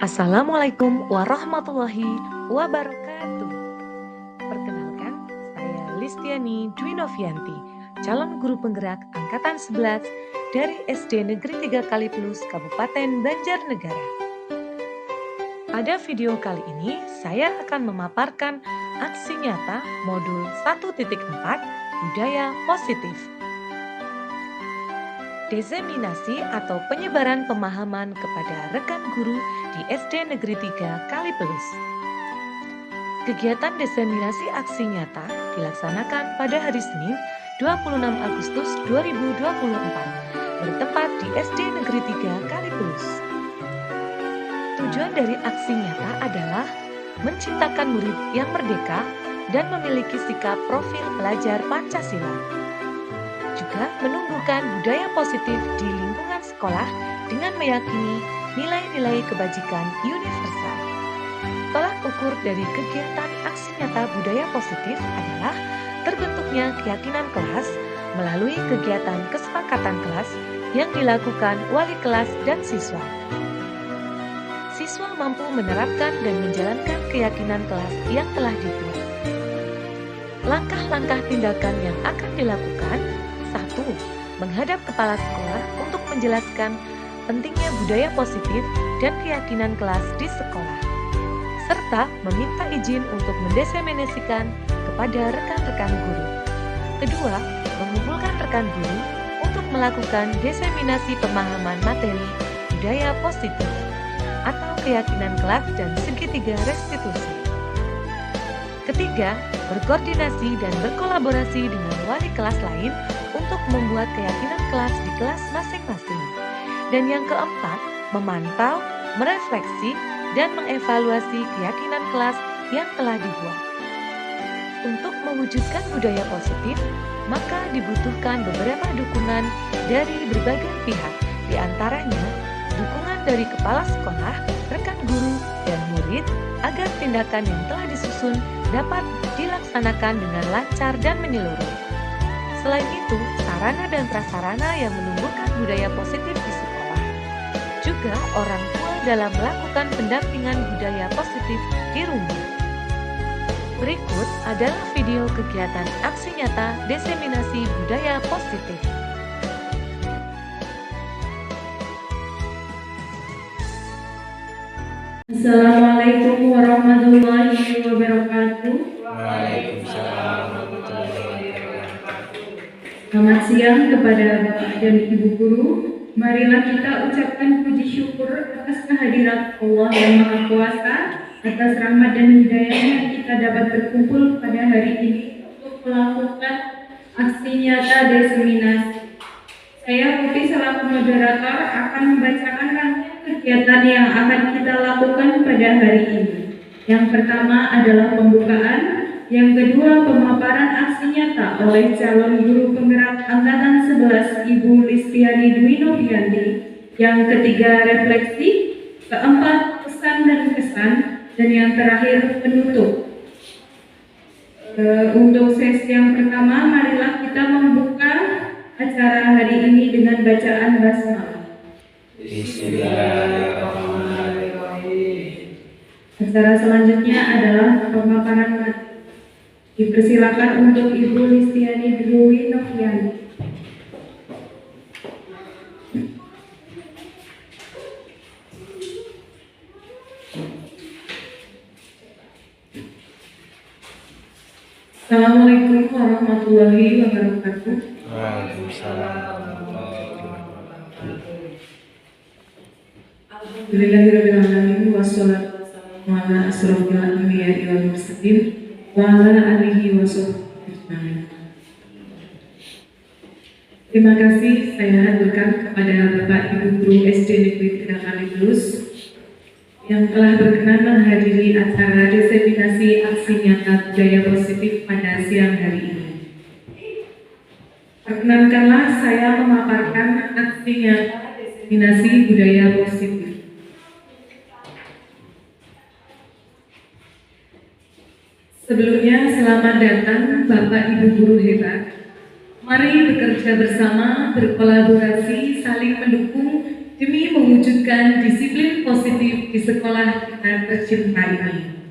Assalamualaikum warahmatullahi wabarakatuh. Perkenalkan, saya Listiani Dwi Novianti, calon guru penggerak angkatan 11 dari SD Negeri 3 Kaliplus, Kabupaten Banjarnegara. Pada video kali ini, saya akan memaparkan aksi nyata modul 1.4 Budaya Positif. Diseminasi atau penyebaran pemahaman kepada rekan guru di SD Negeri 3 Kaliplus. Kegiatan diseminasi aksi nyata dilaksanakan pada hari Senin 26 Agustus 2024 bertempat di SD Negeri 3 Kaliplus. Tujuan dari aksi nyata adalah menciptakan murid yang merdeka dan memiliki sikap profil pelajar Pancasila. Juga menumbuhkan budaya positif di lingkungan sekolah dengan meyakini nilai-nilai kebajikan universal. Tolak ukur dari kegiatan aksi nyata budaya positif adalah terbentuknya keyakinan kelas melalui kegiatan kesepakatan kelas yang dilakukan wali kelas dan siswa. Siswa mampu menerapkan dan menjalankan keyakinan kelas yang telah dibuat. Langkah-langkah tindakan yang akan dilakukan: 1. Menghadap kepala sekolah untuk menjelaskan pentingnya budaya positif dan keyakinan kelas di sekolah, serta meminta izin untuk mendiseminasikan kepada rekan-rekan guru. Kedua, mengumpulkan rekan guru untuk melakukan diseminasi pemahaman materi budaya positif atau keyakinan kelas dan segitiga restitusi. Ketiga, berkoordinasi dan berkolaborasi dengan wali kelas lain untuk membuat keyakinan kelas di kelas masing-masing. Dan yang keempat, memantau, merefleksi, dan mengevaluasi keyakinan kelas yang telah dibuat. Untuk mewujudkan budaya positif, maka dibutuhkan beberapa dukungan dari berbagai pihak, di antaranya dukungan dari kepala sekolah, rekan guru, dan murid agar tindakan yang telah disusun dapat dilaksanakan dengan lancar dan menyeluruh. Selain itu, sarana dan prasarana yang menumbuhkan budaya positif di sekolah. Juga orang tua dalam melakukan pendampingan budaya positif di rumah. Berikut adalah video kegiatan aksi nyata diseminasi budaya positif. Assalamualaikum warahmatullahi wabarakatuh. Waalaikumsalam warahmatullahi wabarakatuh. Selamat siang kepada Bapak dan Ibu Guru. Marilah kita ucapkan puji syukur atas kehadirat Allah yang Maha Kuasa, atas rahmat dan hidayahnya kita dapat berkumpul pada hari ini untuk melakukan aksi nyata diseminasi. Saya Putih selaku moderator akan membacakan rangkaian kegiatan yang akan kita lakukan pada hari ini. Yang pertama adalah pembukaan, yang kedua pemaparan aksi nyata oleh calon guru penggerak angkatan 11 Ibu Listiani Dwi Novianti, yang ketiga refleksi, keempat pesan dan kesan, dan yang terakhir penutup. Untuk sesi yang pertama, marilah kita membuka acara hari ini dengan bacaan basmalah. Bismillahirrahmanirrahim. Acara selanjutnya adalah pemaparan materi. Dipersilakan untuk Ibu Listiani Dwi Novianti. Assalamualaikum warahmatullahi wabarakatuh. Waalaikumsalam warahmatullahi wabarakatuh. Alhamdulillahirabbil alamin wassalatu wassalamu ala asrofil anbiya'i wal mursalin wa ala alihi washabbihi ajmain. Terima kasih saya haturkan kepada Bapak Ibu Guru SD Negeri 3 Kaliplus yang telah berkenan menghadiri acara diseminasi aksi nyata budaya positif pada siang hari ini. Perkenankanlah saya memaparkan aksi nyata diseminasi budaya positif. Sebelumnya, selamat datang Bapak Ibu Guru hebat. Mari bekerja bersama, berkolaborasi, saling mendukung, demi mewujudkan disiplin positif di sekolah kita tercinta ini.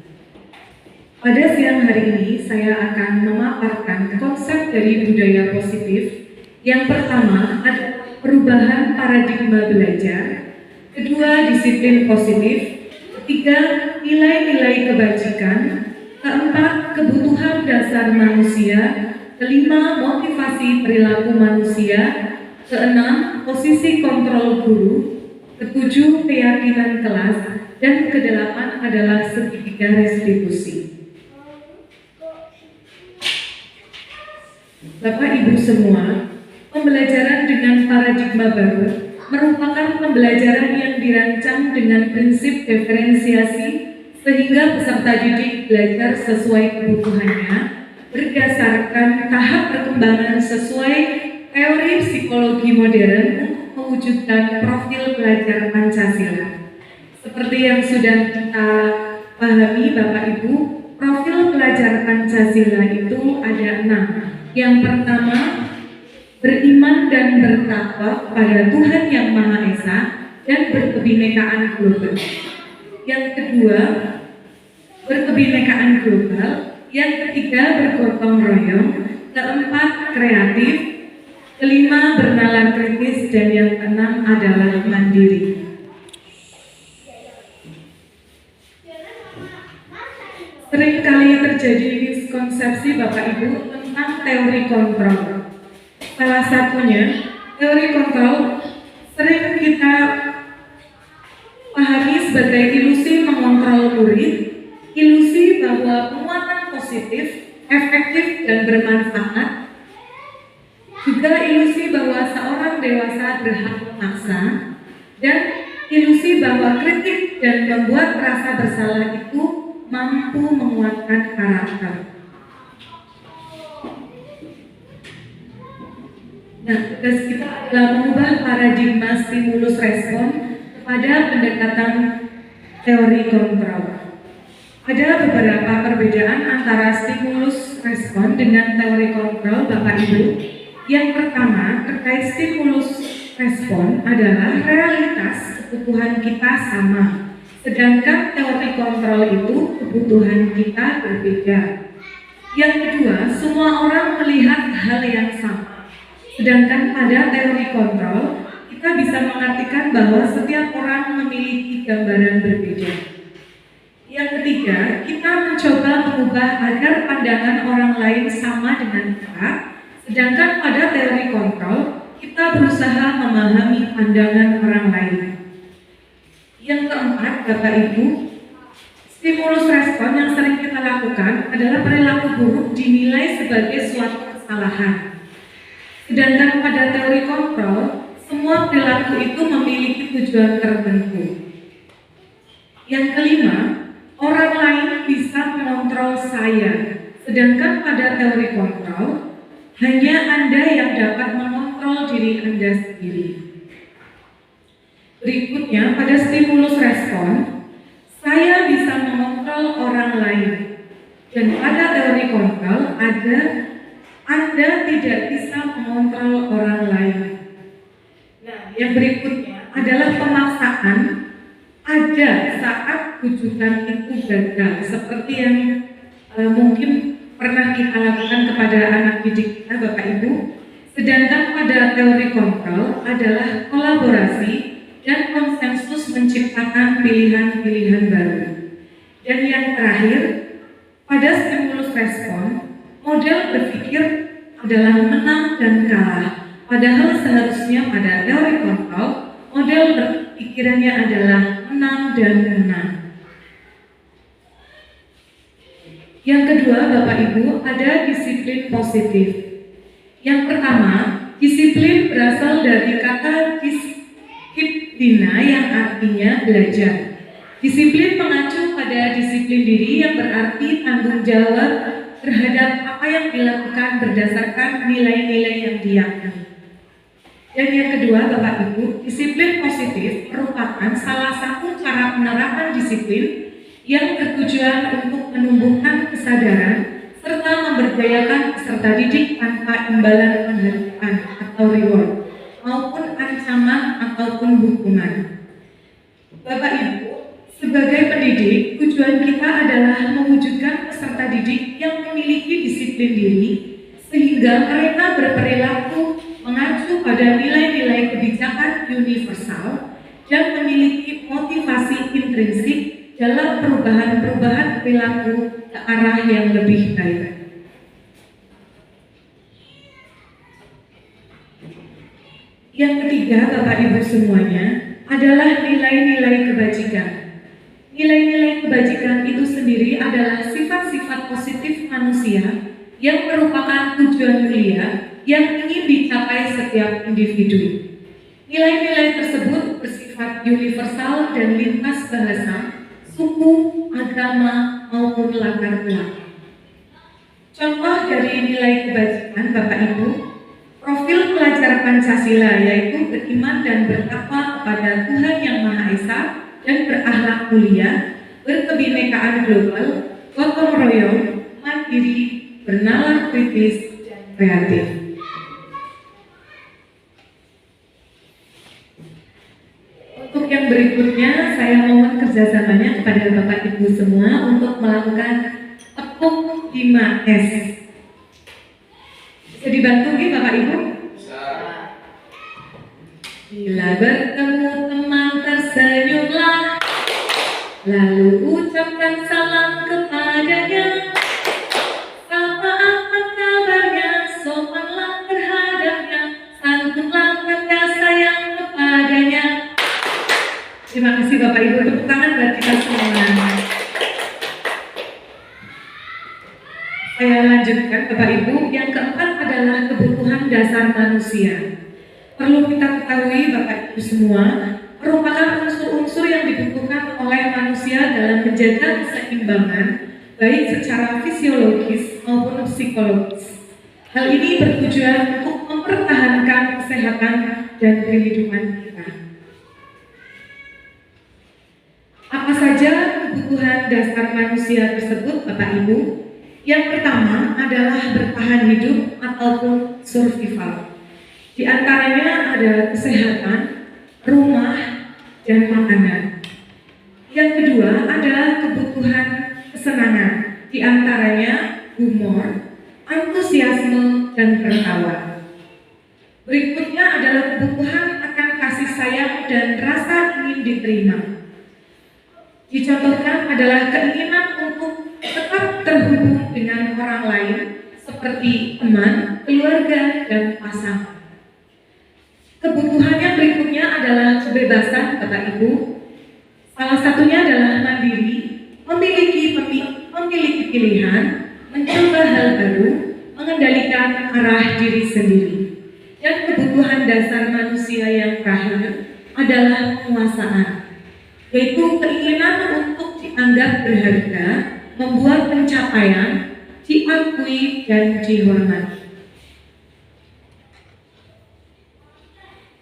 Pada siang hari ini, saya akan memaparkan konsep dari budaya positif. Yang pertama adalah perubahan paradigma belajar, kedua disiplin positif, ketiga nilai-nilai kebajikan, keempat kebutuhan dasar manusia, kelima motivasi perilaku manusia, keenam posisi kontrol guru, ketujuh keyakinan kelas, dan kedelapan adalah segitiga restitusi. Bapak Ibu semua, pembelajaran dengan paradigma baru merupakan pembelajaran yang dirancang dengan prinsip diferensiasi sehingga peserta didik belajar sesuai kebutuhannya berdasarkan tahap perkembangan sesuai teori psikologi modern untuk mewujudkan profil pelajar Pancasila. Seperti yang sudah kita pahami Bapak Ibu, profil pelajar Pancasila itu ada 6. Yang pertama, beriman dan bertakwa pada Tuhan Yang Maha Esa dan berkebinekaan global. Yang kedua, berkebinekaan global. Yang ketiga, bergotong royong. Keempat, kreatif. Kelima, bernalar kritis. Dan yang keenam adalah mandiri. Seringkali terjadi miskonsepsi Bapak Ibu tentang teori kontrol. Salah satunya, teori kontrol sering kita pahami sebagai ilusi mengontrol murid, ilusi bahwa penguatan positif, efektif dan bermanfaat, juga ilusi bahwa seorang dewasa berhak memaksa, dan ilusi bahwa kritik dan membuat rasa bersalah itu mampu menguatkan karakter. Nah, tugas kita adalah mengubah paradigma stimulus respon kepada pendekatan teori kontrol. Ada beberapa perbedaan antara stimulus respon dengan teori kontrol, Bapak Ibu. Yang pertama, terkait stimulus respon adalah realitas kebutuhan kita sama. Sedangkan teori kontrol itu kebutuhan kita berbeda. Yang kedua, semua orang melihat hal yang sama. Sedangkan pada teori kontrol, kita bisa mengartikan bahwa setiap orang memiliki gambaran berbeda. Yang ketiga, kita mencoba mengubah agar pandangan orang lain sama dengan kita. Sedangkan pada teori kontrol, kita berusaha memahami pandangan orang lain. Yang keempat, Bapak Ibu, stimulus respon yang sering kita lakukan adalah perilaku buruk dinilai sebagai suatu kesalahan. Sedangkan pada teori kontrol, semua perilaku itu memiliki tujuan tertentu. Yang kelima, orang lain bisa mengontrol saya. Sedangkan pada teori kontrol, hanya Anda yang dapat mengontrol diri Anda sendiri. Berikutnya, pada stimulus respon, saya bisa mengontrol orang lain. Dan pada teori kontrol, Anda tidak bisa mengontrol orang lain. Nah, yang berikutnya adalah pemaksaan. Ada saat rujukan itu gagal, seperti yang mungkin pernah kita lakukan kepada anak didik kita, Bapak Ibu. Sedangkan pada teori kontrol adalah kolaborasi dan konsensus menciptakan pilihan-pilihan baru. Dan yang terakhir, pada stimulus respon, model berpikir adalah menang dan kalah. Padahal seharusnya pada teori kontrol, model berpikirannya adalah menang dan menang. Yang kedua, Bapak Ibu, ada disiplin positif. Yang pertama, disiplin berasal dari kata disiplina yang artinya belajar. Disiplin mengacu pada disiplin diri yang berarti tanggung jawab terhadap apa yang dilakukan berdasarkan nilai-nilai yang diyakini. Dan yang kedua, Bapak Ibu, disiplin positif merupakan salah satu cara penerapan disiplin yang bertujuan untuk menumbuhkan kesadaran serta memberdayakan peserta didik tanpa imbalan penghargaan atau reward maupun ancaman ancaman ataupun hukuman. Bapak Ibu, sebagai pendidik, tujuan kita adalah mewujudkan peserta didik yang memiliki disiplin diri sehingga mereka berperilaku mengacu pada nilai-nilai kebijakan universal dan memiliki motivasi intrinsik dalam perubahan-perubahan perilaku ke arah yang lebih baik. Yang ketiga, Bapak Ibu semuanya, adalah nilai-nilai kebajikan. Nilai-nilai kebajikan itu sendiri adalah sifat-sifat positif manusia yang merupakan tujuan mulia yang ingin dicapai setiap individu. Nilai-nilai tersebut bersifat universal dan lintas bahasa, suku, agama, maupun latar belakang. Contoh dari nilai kebajikan, Bapak Ibu, profil pelajar Pancasila yaitu beriman dan bertakwa kepada Tuhan Yang Maha Esa dan berakhlak mulia, berkebinekaan global, gotong royong, mandiri, bernalar kritis, dan kreatif. Untuk yang berikutnya, saya mohon kerjasamanya kepada Bapak Ibu semua untuk melakukan tepuk 5S. Bisa dibantu nih Bapak Ibu? Bila bertemu teman tersenyumlah, lalu ucapkan salam kepadanya. Sapa apa kabarnya, sopanlah terhadapnya, santunlah kata sayang kepadanya. Terima kasih Bapak Ibu, tepuk tangan buat kita semua. Saya lanjutkan Bapak Ibu, yang keempat adalah kebutuhan dasar manusia. Perlu kita ketahui Bapak Ibu semua, merupakan unsur-unsur yang dibutuhkan oleh manusia dalam menjaga keseimbangan, baik secara fisiologis maupun psikologis. Hal ini bertujuan untuk mempertahankan kesehatan dan kehidupan kita. Apa saja kebutuhan dasar manusia tersebut Bapak Ibu? Yang pertama adalah bertahan hidup ataupun survival. Di antaranya ada kesehatan, rumah, dan makanan. Yang kedua adalah kebutuhan kesenangan. Di antaranya humor, antusiasme, dan tertawa. Berikutnya adalah kebutuhan akan kasih sayang dan rasa ingin diterima. Dicontohkan adalah keinginan untuk tetap terhubung dengan orang lain seperti teman, keluarga, dan pasangan. Kebutuhan yang berikutnya adalah kebebasan Bapak Ibu. Salah satunya adalah mandiri, memiliki pilihan, mencoba hal baru, mengendalikan arah diri sendiri. Dan kebutuhan dasar manusia yang terakhir adalah penguasaan, yaitu keinginan untuk dianggap berharga, membuat pencapaian, diakui dan dihormati.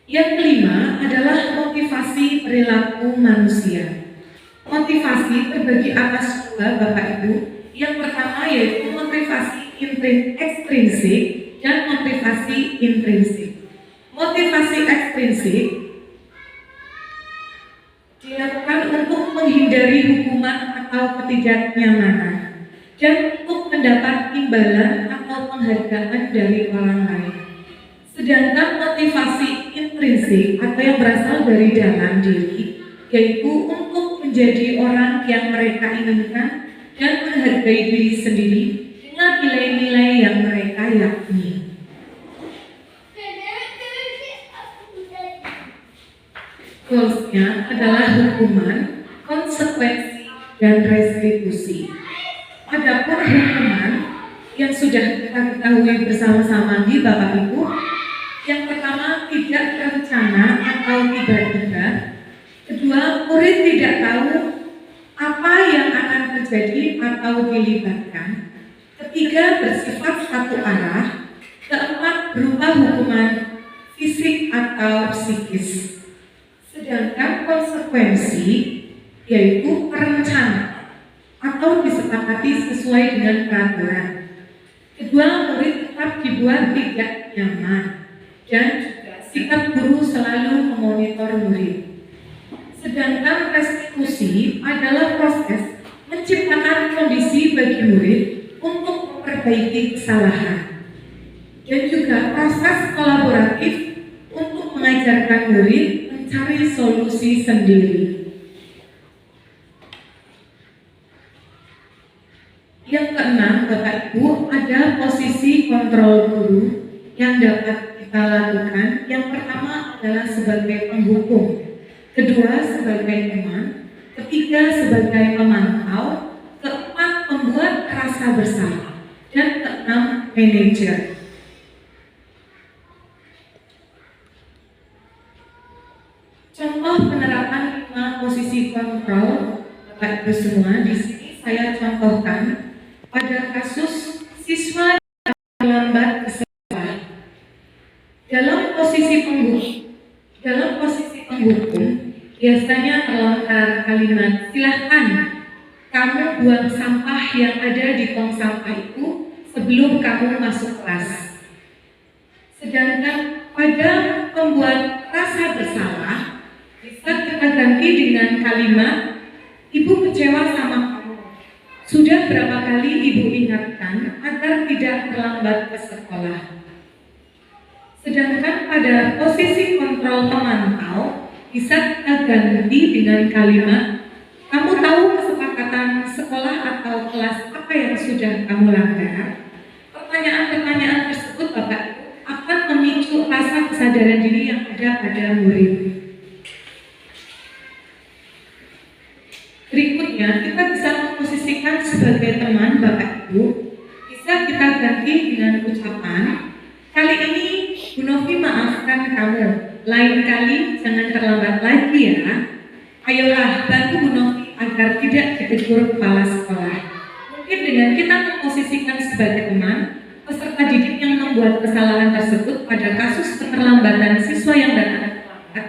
Yang kelima adalah motivasi perilaku manusia. Motivasi terbagi atas dua Bapak Ibu. Yang pertama yaitu motivasi ekstrinsik dan motivasi intrinsik. Motivasi ekstrinsik dilakukan untuk menghindari hukuman atau ketidaknyamanan dan untuk mendapat imbalan atau penghargaan dari orang lain. Sedangkan motivasi intrinsik atau yang berasal dari dalam diri yaitu untuk menjadi orang yang mereka inginkan dan menghargai diri sendiri dengan nilai-nilai yang mereka yakini. Goalsnya adalah hukuman, konsekuensi, dan restitusi. Adapun hukuman yang sudah kita ketahui bersama-sama di Bapak Ibu, yang pertama tidak terencana atau tiba-tiba. Kedua, murid tidak tahu apa yang akan terjadi atau dilibatkan. Ketiga, bersifat satu arah. Keempat, berupa hukuman fisik atau psikis. Sedangkan konsekuensi yaitu perencanaan atau disepakati sesuai dengan peraturan. Kedua, murid tetap dibuat tidak nyaman dan juga sikap guru selalu memonitor murid. Sedangkan restitusi adalah proses menciptakan kondisi bagi murid untuk memperbaiki kesalahan. Dan juga proses kolaboratif untuk mengajarkan murid mencari solusi sendiri. Yang keenam, Bapak Ibu, ada posisi kontrol guru yang dapat kita lakukan. Yang pertama adalah sebagai penghukum, kedua sebagai teman, ketiga sebagai pemantau, keempat pembuat rasa bersalah, dan keenam manajer. Contoh penerapan 5 posisi kontrol Bapak Ibu semua di sini saya contohkan pada kasus siswa terlambat ke sekolah. Dalam posisi penghukum biasanya terlontar kalimat, silahkan kamu buang sampah yang ada di tong sampah itu sebelum kamu masuk kelas. Sedangkan pada pembuat rasa bersalah bisa kita ganti dengan kalimat, ibu kecewa sama kamu. Sudah berapa kali ibu ingatkan agar tidak terlambat ke sekolah. Sedangkan pada posisi kontrol pemantau bisa kita ganti dengan kalimat, kamu tahu kesepakatan sekolah atau kelas apa yang sudah kamu langgar? Pertanyaan-pertanyaan tersebut Bapak Ibu akan memicu rasa kesadaran diri yang ada pada murid. Berikutnya, kita bisa memposisikan sebagai teman Bapak Ibu. Bisa kita ganti dengan ucapan, kali ini Bu Novi maafkan kamu, lain kali jangan terlambat lagi ya. Ayolah bantu Bu Novi agar tidak ditegur kepala sekolah. Mungkin dengan kita memposisikan sebagai teman, peserta didik yang membuat kesalahan tersebut pada kasus keterlambatan siswa yang datang terlambat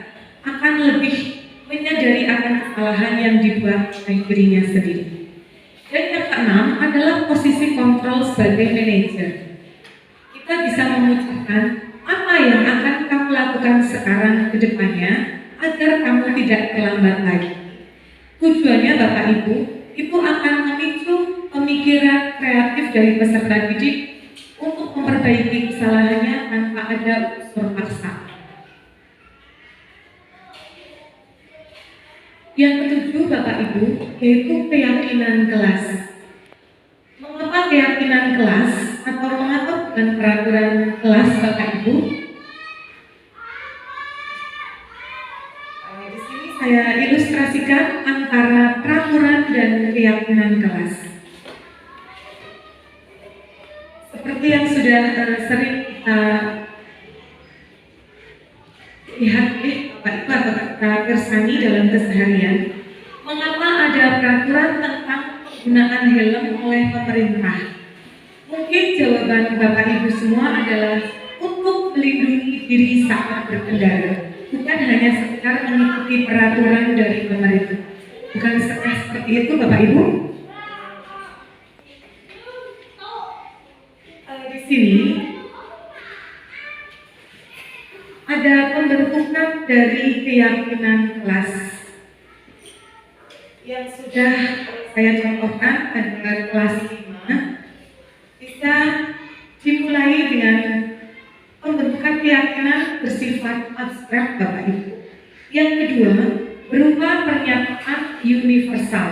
akan lebih menyadari akan kesalahan yang dibuat oleh dirinya sendiri. Dan yang keenam adalah posisi kontrol sebagai manajer. Kita bisa mengucapkan apa yang akan kamu lakukan sekarang ke depannya agar kamu tidak terlambat lagi. Tujuannya Bapak Ibu, itu akan memicu pemikiran kreatif dari peserta didik untuk memperbaiki kesalahannya tanpa ada unsur paksa. Yang ketujuh Bapak Ibu, yaitu keyakinan kelas. Mengapa keyakinan kelas atau mengapa bukan peraturan kelas Bapak Ibu? Di sini saya ilustrasikan antara peraturan dan keyakinan kelas. Seperti yang sudah sering kita lihat Bapak Ibu atau kita kersani dalam keseharian, mengapa ada peraturan tentang penggunaan helm oleh pemerintah? Mungkin jawaban Bapak Ibu semua adalah untuk melindungi diri saat berkendara, bukan hanya sekedar mengikuti peraturan dari pemerintah. Bukan seperti itu Bapak Ibu? Di sini ada pembentukan dari keyakinan kelas yang sudah saya contohkan pada kelas 5. Bisa dimulai dengan pembentukan keyakinan bersifat abstrak Bapak Ibu. Yang kedua, berupa pernyataan universal.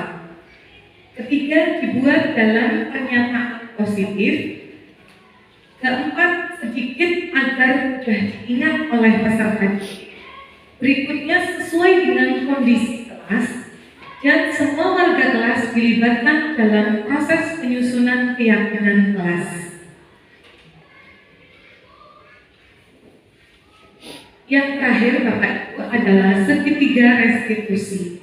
Ketiga, dibuat dalam pernyataan positif. Keempat, sedikit agar mudah diingat oleh peserta didik. Berikutnya, sesuai dengan kondisi kelas dan semua warga kelas dilibatkan dalam proses penyusunan keyakinan kelas. Yang terakhir Bapak Ibu adalah segitiga restitusi.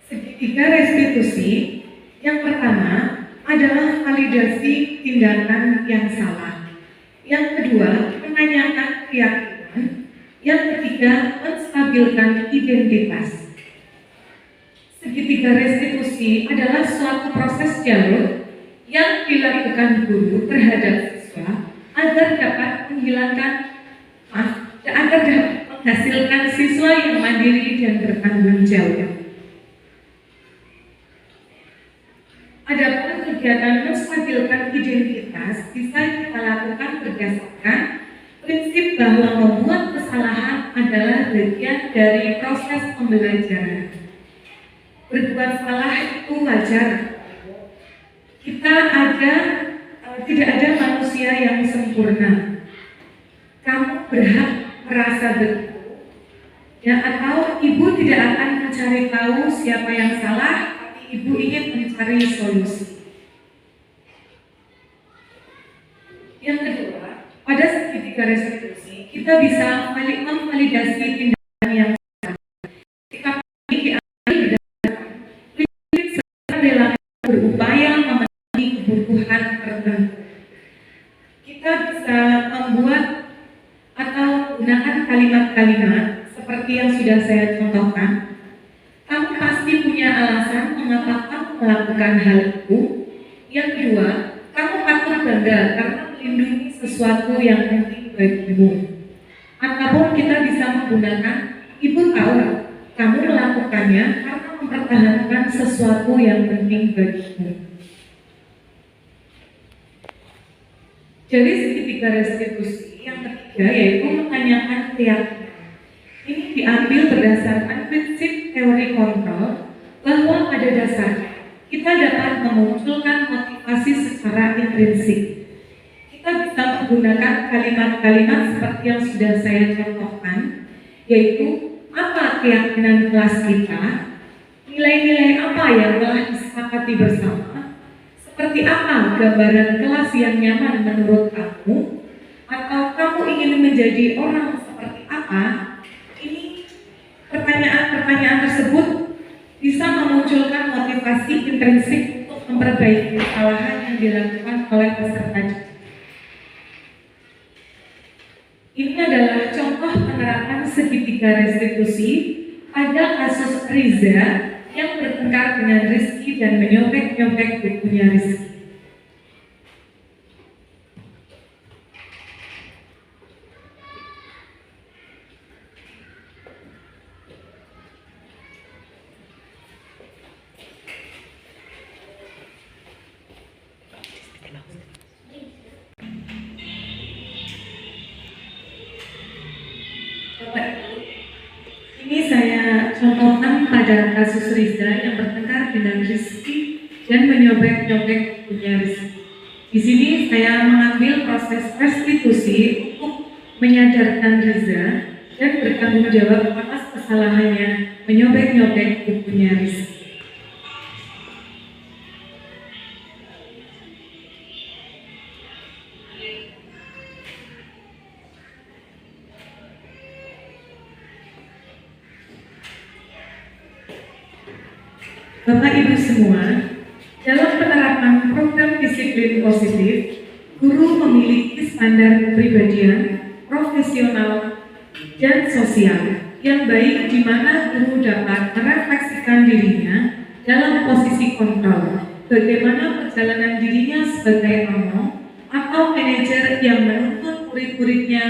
Segitiga restitusi yang pertama adalah validasi tindakan yang salah. Yang kedua, menanyakan keyakinan. Yang ketiga, menstabilkan identitas. Segitiga restitusi adalah suatu proses dialog yang dilakukan guru terhadap siswa agar dapat menghilangkan agar dapat menghasilkan siswa yang mandiri dan bertanggung jawab. Adapun kegiatan menstabilkan identitas bisa kita lakukan berdasarkan prinsip bahwa membuat kesalahan adalah bagian dari proses pembelajaran. Berbuat salah itu wajar. Tidak ada manusia yang sempurna. Kamu berhak merasa betul, ya, atau ibu tidak akan mencari tahu siapa yang salah, tapi ibu ingin mencari solusi. Yang kedua, pada segitiga restitusi kita bisa memvalidasi tindakan yang salah. Jika rela berupaya memenuhi kebutuhan tertentu, kita bisa membuat atau gunakan kalimat-kalimat seperti yang sudah saya contohkan. Kamu pasti punya alasan mengapa kamu melakukan hal itu. Yang kedua, kamu patut bangga karena melindungi sesuatu yang penting bagimu. Ataupun kita bisa menggunakan, ibu tahu kamu melakukannya karena mempertahankan sesuatu yang penting bagimu. Jadi segitiga restitusi yang ketiga yaitu menanyakan keyakinan. Ini diambil berdasarkan prinsip teori kontrol bahwa pada dasarnya kita dapat memunculkan motivasi secara intrinsik. Kita bisa menggunakan kalimat-kalimat seperti yang sudah saya contohkan, yaitu apa keyakinan kelas kita, nilai-nilai apa yang telah disepakati bersama, seperti apa gambaran kelas yang nyaman menurut kamu, atau kamu ingin menjadi orang seperti apa. Ini pertanyaan-pertanyaan tersebut bisa memunculkan motivasi intrinsik untuk memperbaiki kesalahan yang dilakukan oleh peserta didik. Ini adalah contoh penerapan segitiga restitusi pada kasus Riza yang bertengkar dengan Rizky dan menyobek-nyobek bukunya Rizky. Ini saya contohkan pada kasus Riza yang bertengkar dengan Rizky dan menyobek-nyobek punya Rizky. Di sini saya mengambil proses restitusi untuk menyadarkan Riza dan bertanggung jawab atas kesalahannya menyobek-nyobek bukunya Rizky. Bapak Ibu semua, dalam penerapan program disiplin positif, guru memiliki standar kepribadian, profesional, dan sosial yang baik di mana guru dapat merefleksikan dirinya dalam posisi kontrol, bagaimana perjalanan dirinya sebagai owner atau manajer yang menuntut murid-muridnya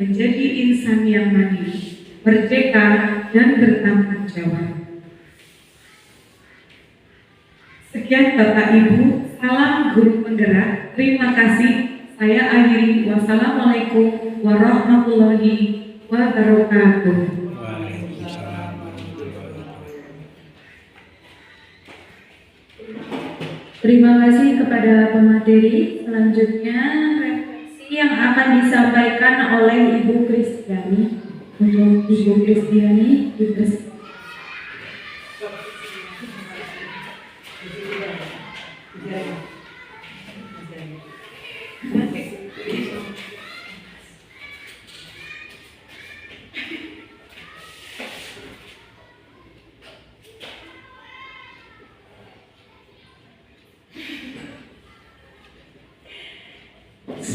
menjadi insan yang mandiri, merdeka, dan bertanggung jawab. Sekian Bapak Ibu, salam guru penggerak. Terima kasih. Saya akhiri. Wassalamualaikum warahmatullahi wabarakatuh. Waalaikumsalam warahmatullahi wabarakatuh. Terima kasih kepada pemateri. Selanjutnya refleksi yang akan disampaikan oleh Ibu Kristiani. Untuk Ibu Kristiani dipersilakan.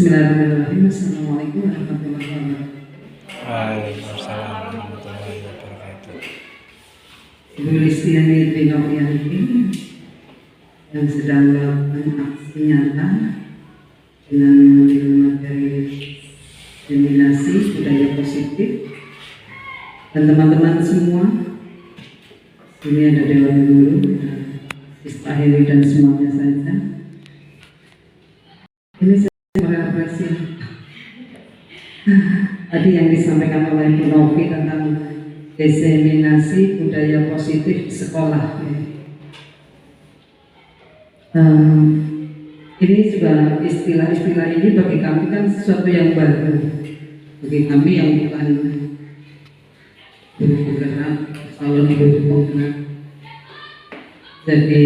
Bismillahirrahmanirrahim. Assalamualaikum warahmatullahi wabarakatuh. Waalaikumsalam warahmatullahi wabarakatuh. Ibu Listiani Trinopriyanti yang sedang melakukan aksi nyata dengan mengambil materi diseminasi budaya positif, dan teman-teman semua. Ini ada Dewan Guru, Sista Heli dan semuanya saja. Ini saya mengapresiasi tadi yang disampaikan oleh Bu Novi tentang diseminasi budaya positif di sekolah. Ini juga istilah-istilah ini bagi kami kan sesuatu yang baru, bagi kami yang bukan guru penggerak, calon guru penggerak. Jadi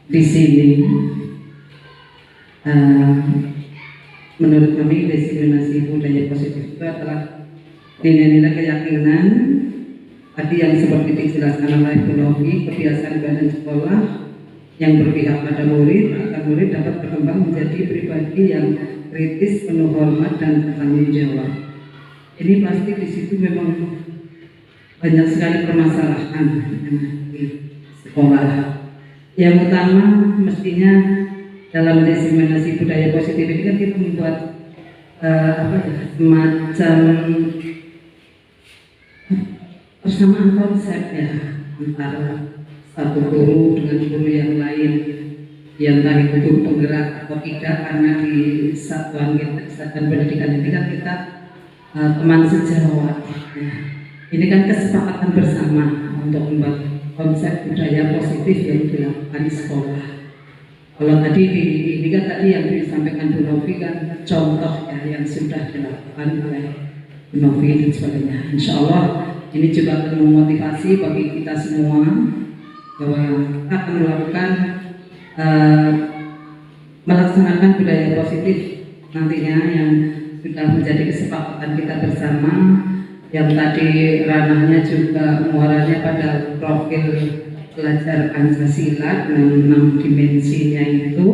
di sini menurut kami diseminasi budaya positif itu adalah nilai-nilai keyakinan tadi yang seperti dijelaskan oleh Bu Novi, kebiasaan badan sekolah yang berpihak pada murid agar murid dapat berkembang menjadi pribadi yang kritis, penuh hormat dan bertanggung jawab. Ini pasti di situ memang banyak sekali permasalahan di sekolah. Yang utama mestinya dalam diseminasi budaya positif ini kan kita membuat semacam persamaan konsep ya antara satu guru dengan guru yang lain, yang entah itu guru penggerak atau tidak, karena di satuan kita, satuan pendidikan ini kan kita teman sejawat. Nah, ini kan kesepakatan bersama untuk membuat konsep budaya positif yang dilakukan di sekolah. Kalau tadi ini kan tadi yang disampaikan Bu Novi kan contoh ya yang sudah dilakukan oleh Bu Novi dan sebagainya. Insya Allah ini juga akan memotivasi bagi kita semua bahwa kita akan melakukan melaksanakan budaya positif nantinya yang sudah menjadi kesepakatan kita bersama, yang tadi ranahnya juga muaranya pada profil belajar Pancasila dengan 6 dimensinya itu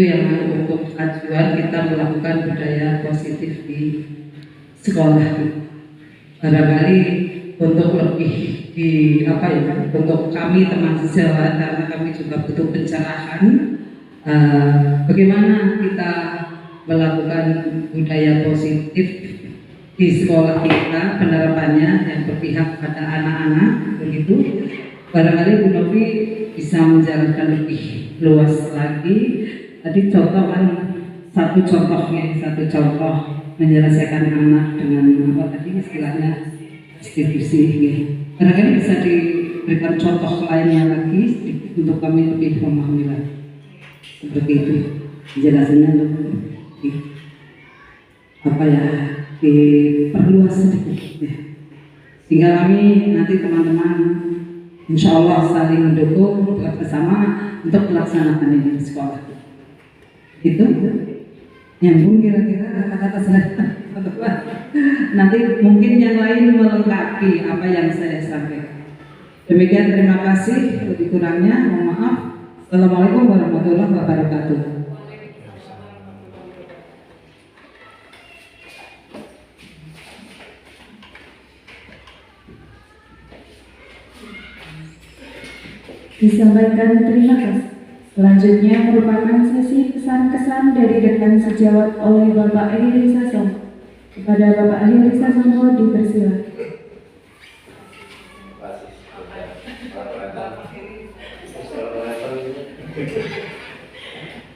yang untuk acuan kita melakukan budaya positif di sekolah. Barangkali untuk lebih untuk kami teman sejawat, karena kami juga butuh pencerahan bagaimana kita melakukan budaya positif di sekolah kita, penerapannya yang berpihak pada anak-anak begitu. Barangkali Bu Novi bisa menjalankan lebih luas lagi. Tadi contoh kan satu contoh menyelesaikan anak dengan apa tadi istilahnya institusi gitu. Barangkali bisa diberikan contoh lainnya lagi untuk kami lebih memahami lagi. Seperti itu penjelasannya lebih diperluas sedikit ya. Sehingga kami nanti teman-teman insya Allah saling mendukung bersama untuk melaksanakan ini di sekolah. Itu nyambung kira-kira kata-kata saya. Nanti mungkin yang lain melengkapi apa yang saya sampaikan. Demikian, terima kasih. Lebih kurangnya mohon maaf. Assalamualaikum warahmatullahi wabarakatuh. Disampaikan terima kasih. Selanjutnya merupakan sesi pesan-kesan dari rekan sejawat oleh Bapak Heri Sasono. Kepada Bapak Heri Sasono dipersilakan.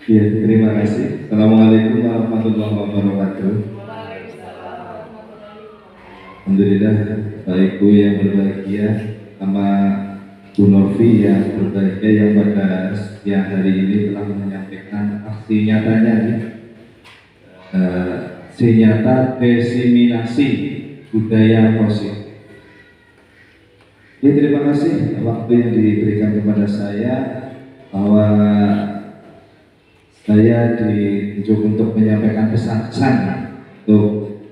Ya, terima kasih. Assalamualaikum warahmatullahi wabarakatuh. Alhamdulillah, Bapak Ibu yang berbahagia, sama Bu Novi yang berbahagia yang pada siang hari ini telah menyampaikan aksi nyatanya aksi nyata diseminasi budaya positif. Ya, terima kasih waktu yang diberikan kepada saya, bahwa saya ditunjuk untuk menyampaikan pesan-pesan. Untuk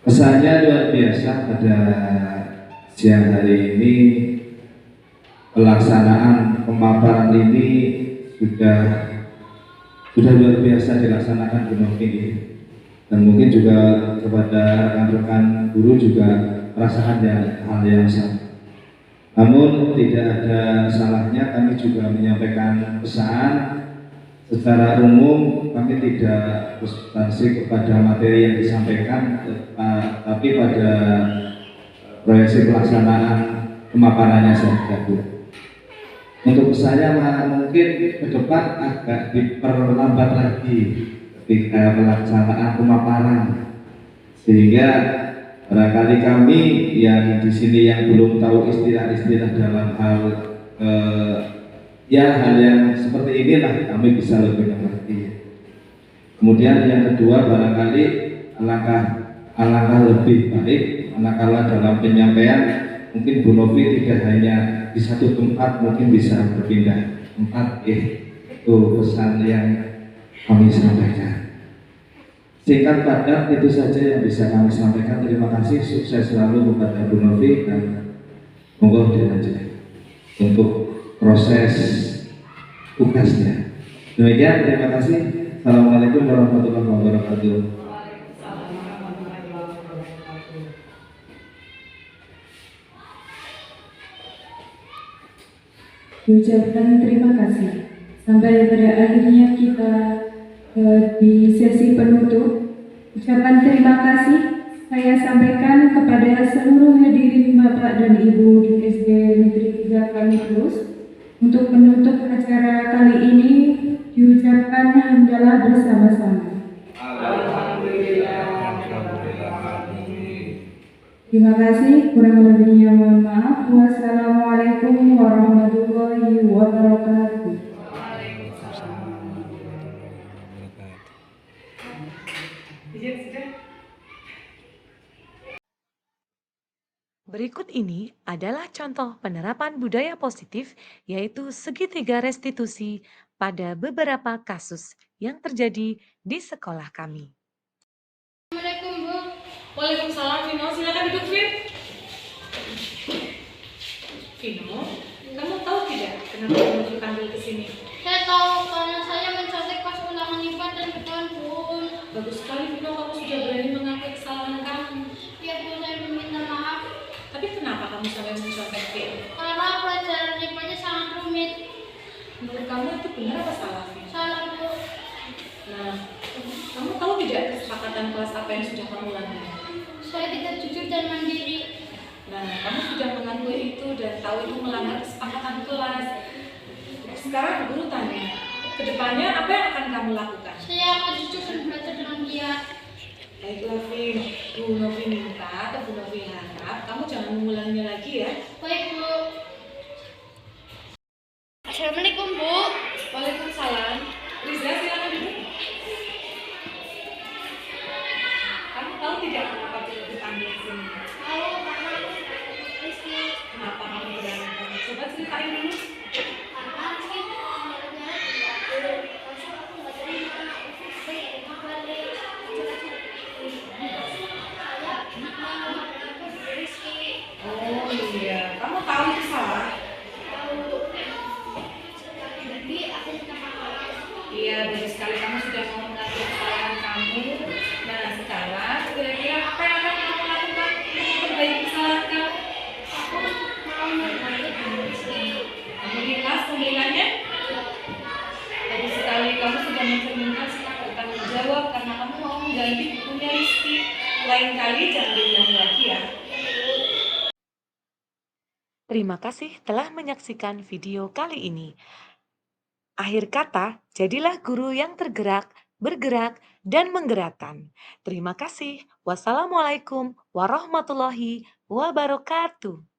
pesannya luar biasa pada siang hari ini. Pelaksanaan pemaparan ini sudah luar biasa dilaksanakan Bu Novi ini, dan mungkin juga kepada rekan-rekan guru juga merasakan hal yang sama. Namun tidak ada salahnya kami juga menyampaikan pesan secara umum kami tidak presentasi kepada materi yang disampaikan, tapi pada proyeksi pelaksanaan pemaparannya saja, Bu. Untuk saya mungkin ke depan agak diperlambat lagi ketika pelaksanaan pemaparan, sehingga barangkali kami yang di sini yang belum tahu istilah-istilah dalam hal ya hal yang seperti inilah kami bisa lebih mengerti. Kemudian yang kedua, barangkali alangkah lebih baik manakala dalam penyampaian mungkin Bu Novi tidak hanya di satu tempat, mungkin bisa berpindah tempat. Itu pesan yang kami sampaikan. Singkat padat itu saja yang bisa kami sampaikan. Terima kasih, sukses selalu kepada Bu Novi dan monggo dilanjutkan untuk proses tugasnya. Demikian, terima kasih. Assalamualaikum warahmatullahi wabarakatuh. Diucapkan terima kasih. Sampai pada akhirnya kita di sesi penutup. Ucapan terima kasih saya sampaikan kepada seluruh hadirin Bapak dan Ibu di SD Negeri 3 Kaliurus. Untuk menutup acara kali ini diucapkan hamdalah bersama-sama. Terima kasih, kurang lebihnya mohon maaf. Wassalamualaikum warahmatullahi wabarakatuh. Berikut ini adalah contoh penerapan budaya positif, yaitu segitiga restitusi pada beberapa kasus yang terjadi di sekolah kami. Assalamualaikum, Bu. Waalaikumsalam, Vino. Silakan duduk, Vin. Vino, kamu tahu tidak kenapa kamu dipanggil ke sini? Saya tahu karena saya mencontek pas ulangan IPA dan ketahuan Bu. Bagus sekali, Vino. Kamu sudah berani mengakui kesalahan kamu. Ya Bu, saya meminta maaf Tapi kenapa kamu sampai mencontek, Vin? karena pelajaran IPA-nya sangat rumit. Menurut kamu itu benar apa salah, Vin? Salah Bu. Nah, kamu tahu tidak kesepakatan kelas apa yang sudah kamu langgar? Saya tidak jujur dan mandiri. Nah, kamu sudah mengakui itu dan tahu itu melanggar kesepakatan kelas. Sekarang guru tanya, kedepannya apa yang akan kamu lakukan? Saya akan jujur dan belajar dengan giat. Baiklah, Vin. Bu Novi minta atau Bu Novi harap kamu jangan mengulanginya lagi ya. Baik Bu. Assalamualaikum Bu. Waalaikumsalam. Riza, silakan duduk. Kamu tahu tidak kenapa kamu dipanggil ke sini? Halo, karena Rizky. Kenapa kamu berani? Coba ceritain dulu. Karena Rizky belajar tidak perlu. Langsung aku nggak terima. Saya balik. Saya mau Rizky. Oh iya, kamu tahu itu salah? Tahu. Tapi aku minta maaf. Iya, bagus sekali kamu sudah mau mengakui kesalahan kamu. Nah, sekarang kira-kira apa yang akan kamu lakukan untuk memperbaiki kesalahan kamu? Aku mau berbalik dengan Rizky. Kamu ikhlas pembeliannya? Bagus sekali, kamu sudah mencerminkan sikap bertanggung jawab karena kamu mau mengganti bukunya Rizky. Lain kali jangan diulangi lagi ya. Terima kasih telah menyaksikan video kali ini. Akhir kata, jadilah guru yang tergerak, bergerak, dan menggerakkan. Terima kasih. Wassalamualaikum warahmatullahi wabarakatuh.